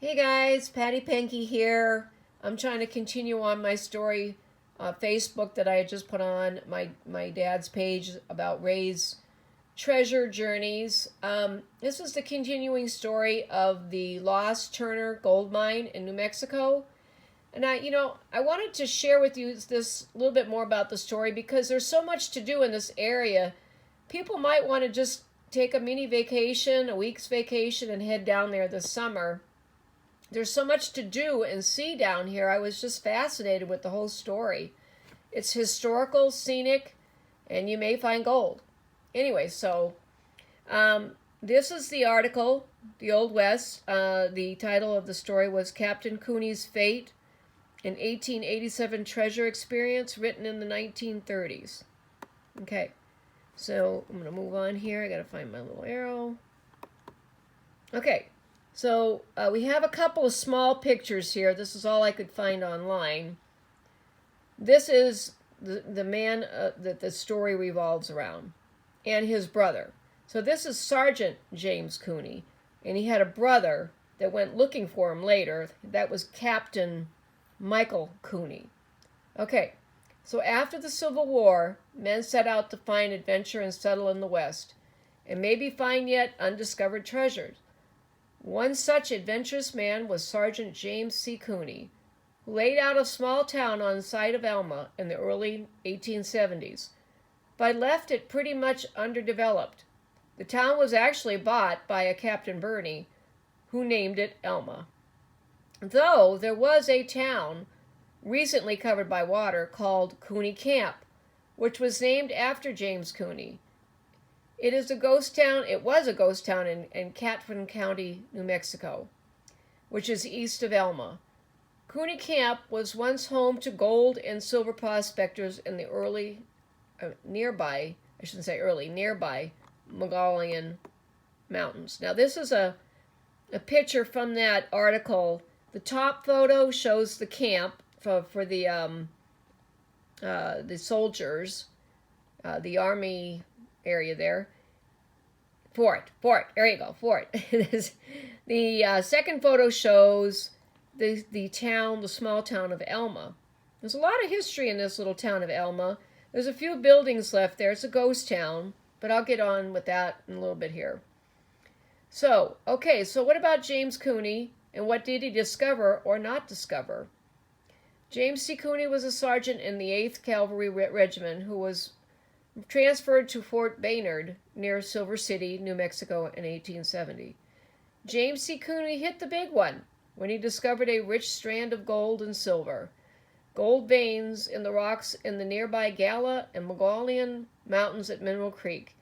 Hey guys, Patty Penke here. I'm trying to continue on my story Facebook that I had just put on my dad's page about Ray's treasure journeys. This is the continuing story of the Lost Turner gold mine in New Mexico. And I wanted to share with you this a little bit more about the story because there's so much to do in this area. People might want to just take a mini vacation, a week's vacation, and head down there this summer. There's so much to do and see down here. I was just fascinated with the whole story. It's historical, scenic, and you may find gold. Anyway, so this is the article, The Old West. The title of the story was Captain Cooney's Fate, an 1887 treasure experience written in the 1930s. Okay, so I'm going to move on here. I got to find my little arrow. Okay. So we have a couple of small pictures here. This is all I could find online. This is the man that the story revolves around, and his brother. So this is Sergeant James Cooney, and he had a brother that went looking for him later. That was Captain Michael Cooney. Okay, so after the Civil War, men set out to find adventure and settle in the West, and maybe find yet undiscovered treasures. One such adventurous man was Sergeant James C. Cooney, who laid out a small town on the site of Elma in the early 1870s, but left it pretty much underdeveloped. The town was actually bought by a Captain Birney, who named it Elma. Though there was a town recently covered by water called Cooney Camp, which was named after James Cooney. It was a ghost town in Catron County, New Mexico, which is east of Elma. Cooney Camp was once home to gold and silver prospectors in the nearby Mogollon mountains. Now this is a picture from that article. The top photo shows the camp for the soldiers, the army area there. Fort. There you go, Fort. The second photo shows the small town of Elma. There's a lot of history in this little town of Elma. There's a few buildings left there. It's a ghost town, but I'll get on with that in a little bit here. So what about James Cooney, and what did he discover or not discover? James C. Cooney was a sergeant in the 8th Cavalry Regiment who was transferred to Fort Baynard near Silver City, New Mexico in 1870. James C. Cooney hit the big one when he discovered a rich strand of gold and silver, gold veins in the rocks in the nearby Gala and Mogollon mountains at Mineral Creek.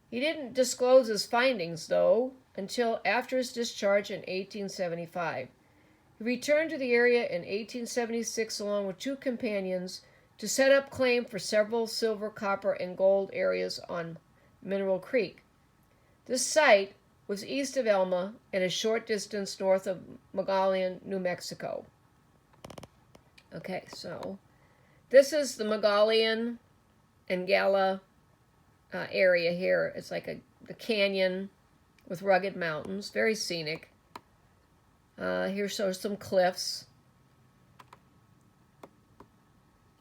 He didn't disclose his findings, though, until after his discharge in 1875. He returned to the area in 1876 along with 2 companions to set up claim for several silver, copper, and gold areas on Mineral Creek. This site was east of Elma and a short distance north of Mogollon, New Mexico. Okay, so this is the Mogollon and Gala area here. It's like a canyon with rugged mountains, very scenic. Here shows some cliffs.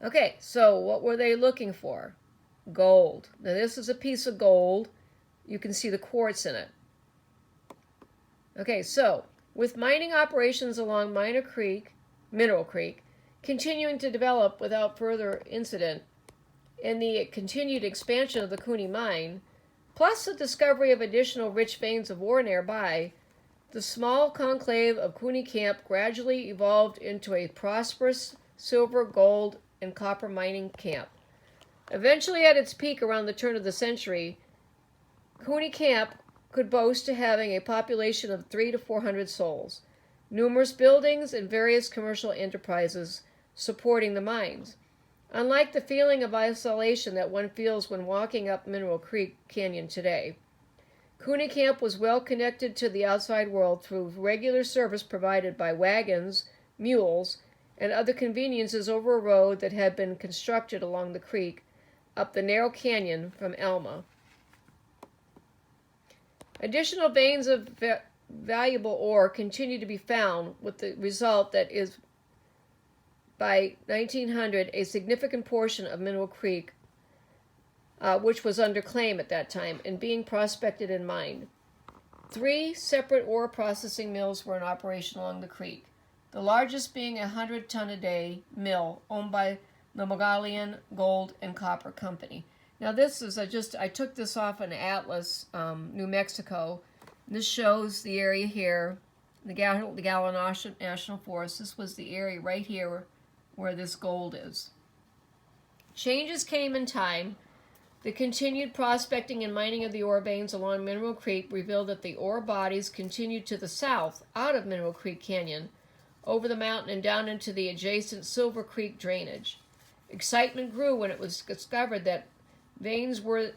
Okay, so what were they looking for? Gold. Now this is a piece of gold. You can see the quartz in it. Okay, so with mining operations along Mineral Creek, continuing to develop without further incident, and the continued expansion of the Cooney mine, plus the discovery of additional rich veins of ore nearby, the small conclave of Cooney Camp gradually evolved into a prosperous silver, gold, and copper mining camp. Eventually at its peak around the turn of the century, Cooney Camp could boast to having a population of 300 to 400 souls, numerous buildings and various commercial enterprises supporting the mines. Unlike the feeling of isolation that one feels when walking up Mineral Creek Canyon today, Cooney Camp was well connected to the outside world through regular service provided by wagons, mules, and other conveniences over a road that had been constructed along the creek up the narrow canyon from Elma. Additional veins of valuable ore continued to be found, with the result that is by 1900 a significant portion of Mineral Creek, which was under claim at that time, and being prospected and mined. 3 separate ore processing mills were in operation along the creek, the largest being a 100-ton-a-day mill owned by the Mogollon Gold and Copper Company. Now this is I took this off an atlas, New Mexico. This shows the area here, the Mogollon National Forest. This was the area right here where this gold is. Changes came in time. The continued prospecting and mining of the ore veins along Mineral Creek revealed that the ore bodies continued to the south out of Mineral Creek Canyon, over the mountain and down into the adjacent Silver Creek drainage. Excitement grew when it was discovered that veins were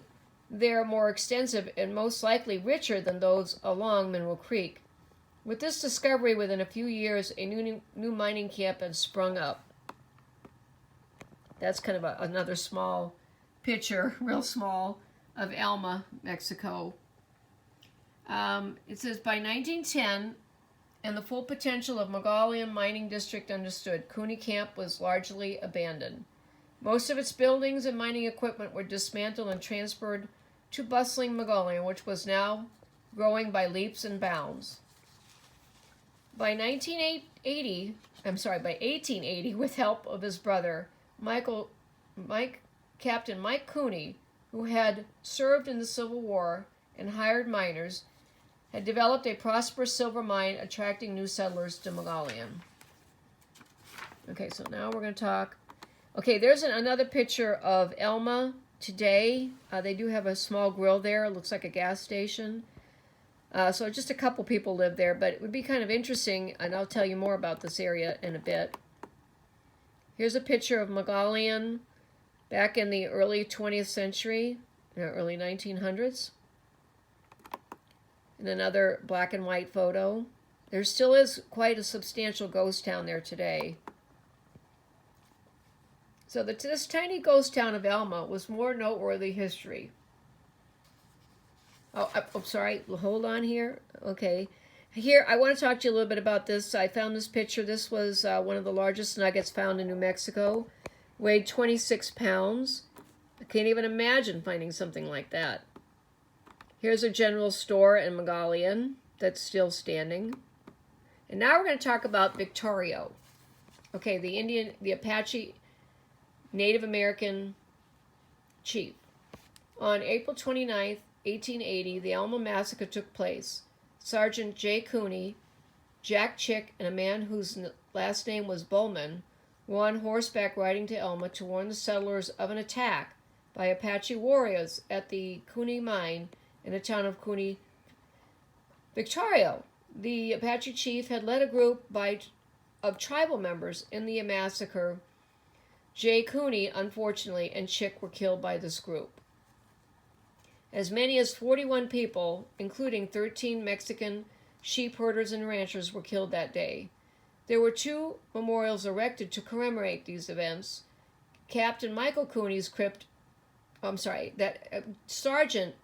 there more extensive and most likely richer than those along Mineral Creek. With this discovery, within a few years, a new mining camp had sprung up. That's kind of another small picture, real small, of Alma, Mexico. It says, by 1910, and the full potential of Mogollon Mining District understood, Cooney Camp was largely abandoned. Most of its buildings and mining equipment were dismantled and transferred to bustling Mogollon, which was now growing by leaps and bounds. By 1880, with help of his brother, Captain Mike Cooney, who had served in the Civil War and hired miners, had developed a prosperous silver mine, attracting new settlers to Mogollon. Okay, so now we're going to talk. Okay, there's another picture of Alma today. They do have a small grill there. It looks like a gas station. So just a couple people live there, but it would be kind of interesting, and I'll tell you more about this area in a bit. Here's a picture of Mogollon back in the early 20th century, early 1900s. And another black and white photo. There still is quite a substantial ghost town there today. So this tiny ghost town of Alma was more noteworthy history. Oh, sorry, hold on here. Okay. Here, I want to talk to you a little bit about this. I found this picture. This was one of the largest nuggets found in New Mexico. Weighed 26 pounds. I can't even imagine finding something like that. Here's a general store in Mogollon that's still standing. And now we're going to talk about Victorio. Okay, the Apache Native American chief. On April 29th, 1880, the Alma Massacre took place. Sergeant J. Cooney, Jack Chick, and a man whose last name was Bowman were on horseback riding to Alma to warn the settlers of an attack by Apache warriors at the Cooney mine in the town of Cooney, Victorio. The Apache chief had led a group of tribal members in the massacre. J. Cooney, unfortunately, and Chick were killed by this group. As many as 41 people, including 13 Mexican sheep herders and ranchers, were killed that day. There were 2 memorials erected to commemorate these events. Captain Michael Cooney's crypt, Sergeant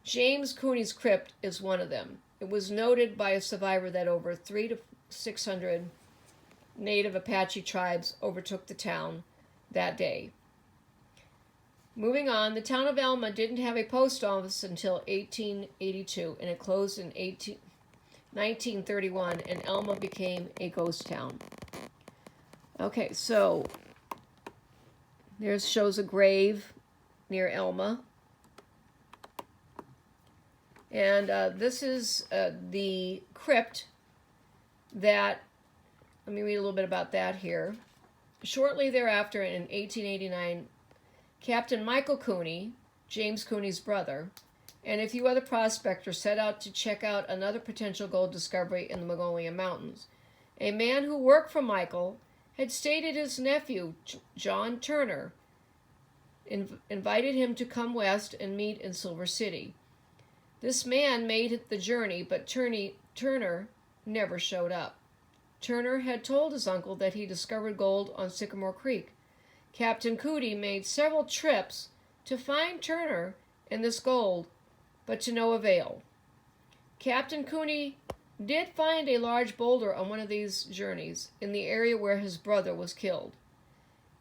James Cooney's crypt is one of them. It was noted by a survivor that over 300 to 600 native Apache tribes overtook the town that day. Moving on, the town of Alma didn't have a post office until 1882, and it closed in 1931, and Alma became a ghost town. Okay, so there shows a grave near Alma. And this is the crypt that, let me read a little bit about that here. Shortly thereafter, in 1889, Captain Michael Cooney, James Cooney's brother, and a few other prospectors set out to check out another potential gold discovery in the Mogollon Mountains. A man who worked for Michael had stated his nephew, John Turner, invited him to come west and meet in Silver City. This man made the journey, but Turner never showed up. Turner had told his uncle that he discovered gold on Sycamore Creek. Captain Cooney made several trips to find Turner and this gold, but to no avail. Captain Cooney did find a large boulder on one of these journeys in the area where his brother was killed.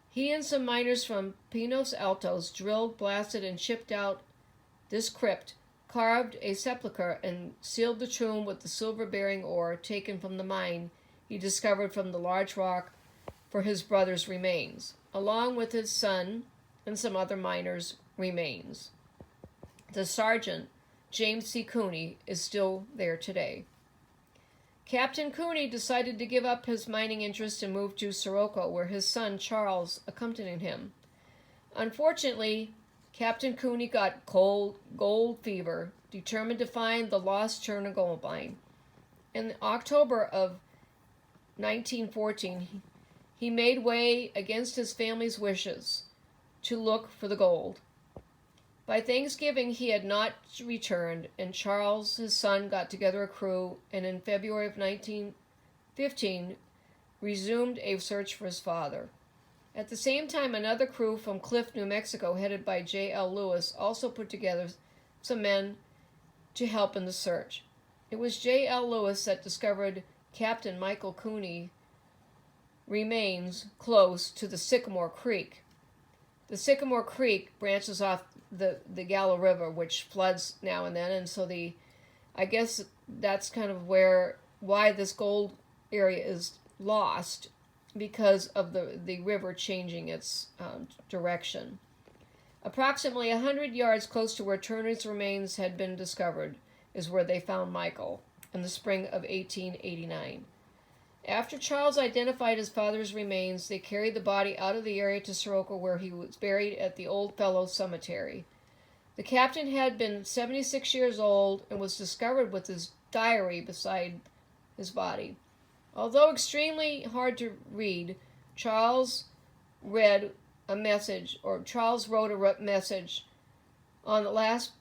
He and some miners from Pinos Altos drilled, blasted, and chipped out this crypt, carved a sepulchre, and sealed the tomb with the silver-bearing ore taken from the mine he discovered from the large rock for his brother's remains, along with his son and some other miners' remains. The sergeant, James C. Cooney, is still there today. Captain Cooney decided to give up his mining interest and move to Sirocco, where his son Charles accompanied him. Unfortunately, Captain Cooney got gold fever, determined to find the lost Turner gold mine. In October of 1914, he made way against his family's wishes to look for the gold. By Thanksgiving, he had not returned, and Charles, his son, got together a crew, and in February of 1915 resumed a search for his father. At the same time, another crew from Cliff, New Mexico, headed by J.L. Lewis, also put together some men to help in the search. It was J.L. Lewis that discovered Captain Michael Cooney remains close to the Sycamore Creek. The Sycamore Creek branches off the Gallo River, which floods now and then, and so I guess that's kind of why this gold area is lost, because of the river changing its direction. Approximately 100 yards close to where Turner's remains had been discovered is where they found Michael in the spring of 1889. After Charles identified his father's remains, they carried the body out of the area to Sirocco, where he was buried at the Old Fellows Cemetery. The captain had been 76 years old and was discovered with his diary beside his body. Although extremely hard to read, Charles wrote a message on the last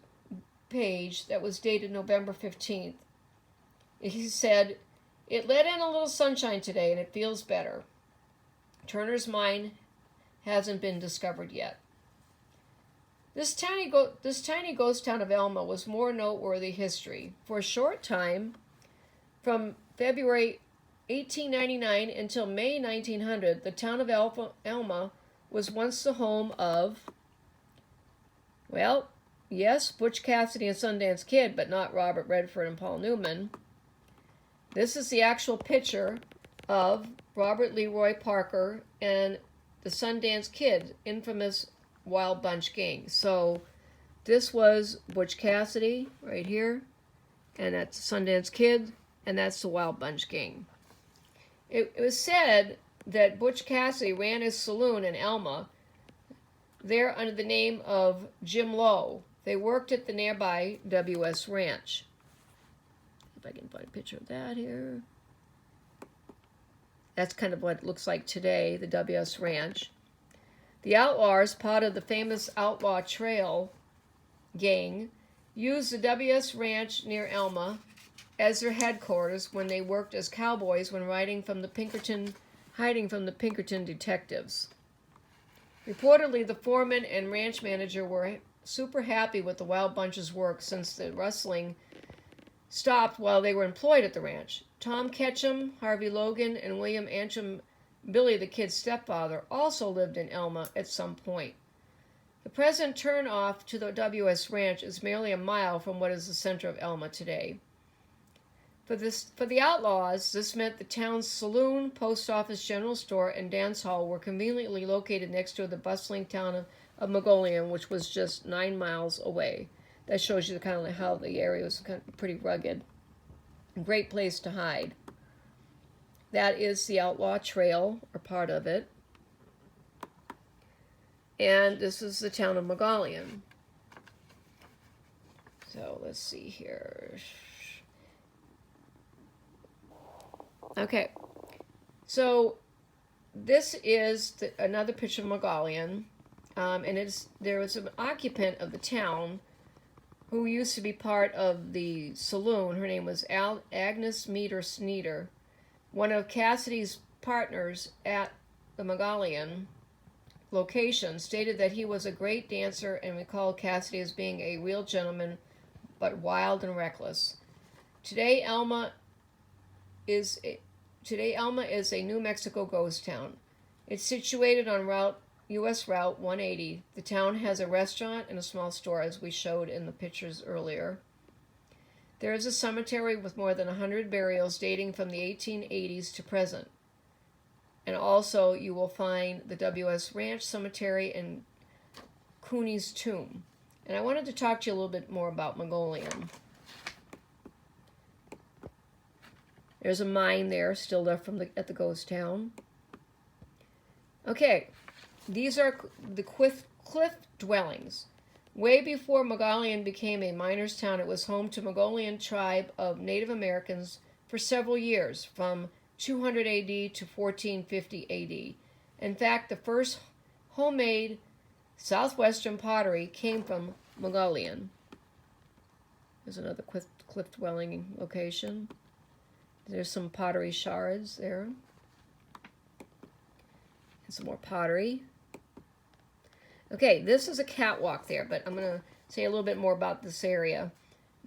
page that was dated November 15th. He said, "It let in a little sunshine today, and it feels better. Turner's mine hasn't been discovered yet." This tiny ghost town of Elma was more noteworthy history. For a short time, from February 1899 until May 1900, the town of Elma was once the home of, well, yes, Butch Cassidy and Sundance Kid, but not Robert Redford and Paul Newman. This is the actual picture of Robert Leroy Parker and the Sundance Kid, infamous Wild Bunch gang. So this was Butch Cassidy right here, and that's Sundance Kid, and that's the Wild Bunch gang. It was said that Butch Cassidy ran his saloon in Elma, there under the name of Jim Lowe. They worked at the nearby W.S. Ranch. If I can find a picture of that here. That's kind of what it looks like today, the W.S. Ranch. The Outlaws, part of the famous Outlaw Trail gang, used the W.S. Ranch near Elma as their headquarters when they worked as cowboys when hiding from the Pinkerton detectives. Reportedly, the foreman and ranch manager were super happy with the Wild Bunch's work since the rustling stopped while they were employed at the ranch. Tom Ketchum, Harvey Logan, and William Antrim, Billy the Kid's stepfather, also lived in Elma at some point. The present turnoff to the W.S. Ranch is merely a mile from what is the center of Elma today. For the Outlaws, this meant the town's saloon, post office, general store, and dance hall were conveniently located next to the bustling town of Mogollon, which was just 9 miles away. That shows you kind of how the area was kind of pretty rugged. A great place to hide. That is the Outlaw Trail, or part of it. And this is the town of Mogollon. So let's see here. Okay, so this is another picture of Mogollon, and there was an occupant of the town who used to be part of the saloon. Her name was Agnes Meter Sneeder. One of Cassidy's partners at the Mogollon location stated that he was a great dancer and recalled Cassidy as being a real gentleman, but wild and reckless. Today, Alma is a New Mexico ghost town. It's situated on U.S. Route 180. The town has a restaurant and a small store, as we showed in the pictures earlier. There is a cemetery with more than 100 burials dating from the 1880s to present. And also, you will find the W.S. Ranch Cemetery and Cooney's tomb. And I wanted to talk to you a little bit more about Mogollon. There's a mine there, still left at the ghost town. Okay, these are the cliff dwellings. Way before Mogollon became a miners' town, it was home to Mogollon tribe of Native Americans for several years, from 200 AD to 1450 AD. In fact, the first homemade southwestern pottery came from Mogollon. There's another cliff dwelling location. There's some pottery shards there. And some more pottery. Okay, this is a catwalk there, but I'm going to say a little bit more about this area.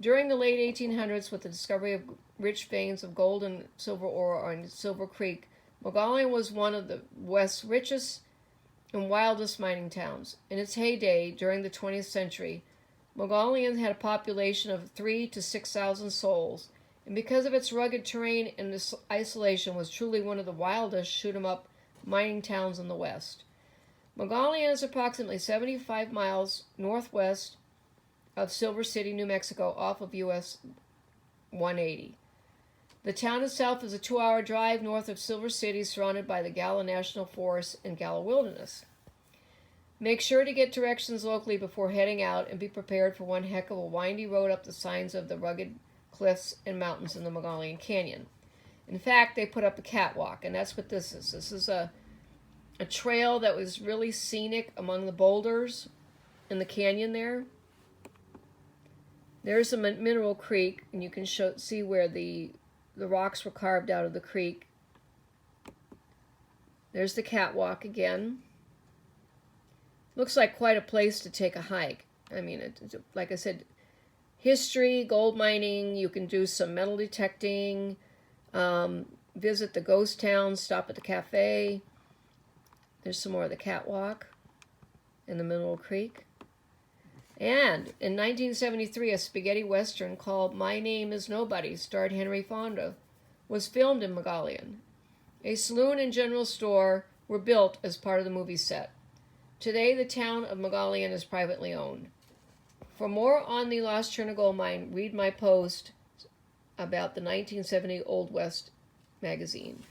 During the late 1800s, with the discovery of rich veins of gold and silver ore on Silver Creek, Mogollon was one of the West's richest and wildest mining towns. In its heyday, during the 20th century, Mogollon had a population of 3,000 to 6,000 souls, and because of its rugged terrain and isolation, was truly one of the wildest shoot-'em-up mining towns in the West. Mogollon is approximately 75 miles northwest of Silver City, New Mexico, off of US 180. The town itself is a 2-hour drive north of Silver City, surrounded by the Gala National Forest and Gala Wilderness. Make sure to get directions locally before heading out, and be prepared for one heck of a windy road up the sides of the rugged cliffs and mountains in the Mogollon Canyon. In fact, they put up a catwalk, and that's what this is. This is a trail that was really scenic among the boulders in the canyon there. There's a mineral creek, and you can see where the rocks were carved out of the creek. There's the catwalk again. Looks like quite a place to take a hike. I mean, like I said, history, gold mining, you can do some metal detecting, visit the ghost town, stop at the cafe. There's some more of the catwalk in the Mineral Creek. And in 1973, a spaghetti western called My Name is Nobody, starred Henry Fonda, was filmed in Mogollon. A saloon and general store were built as part of the movie set. Today, the town of Mogollon is privately owned. For more on the Lost Turner Gold Mine, read my post about the 1970 Old West magazine.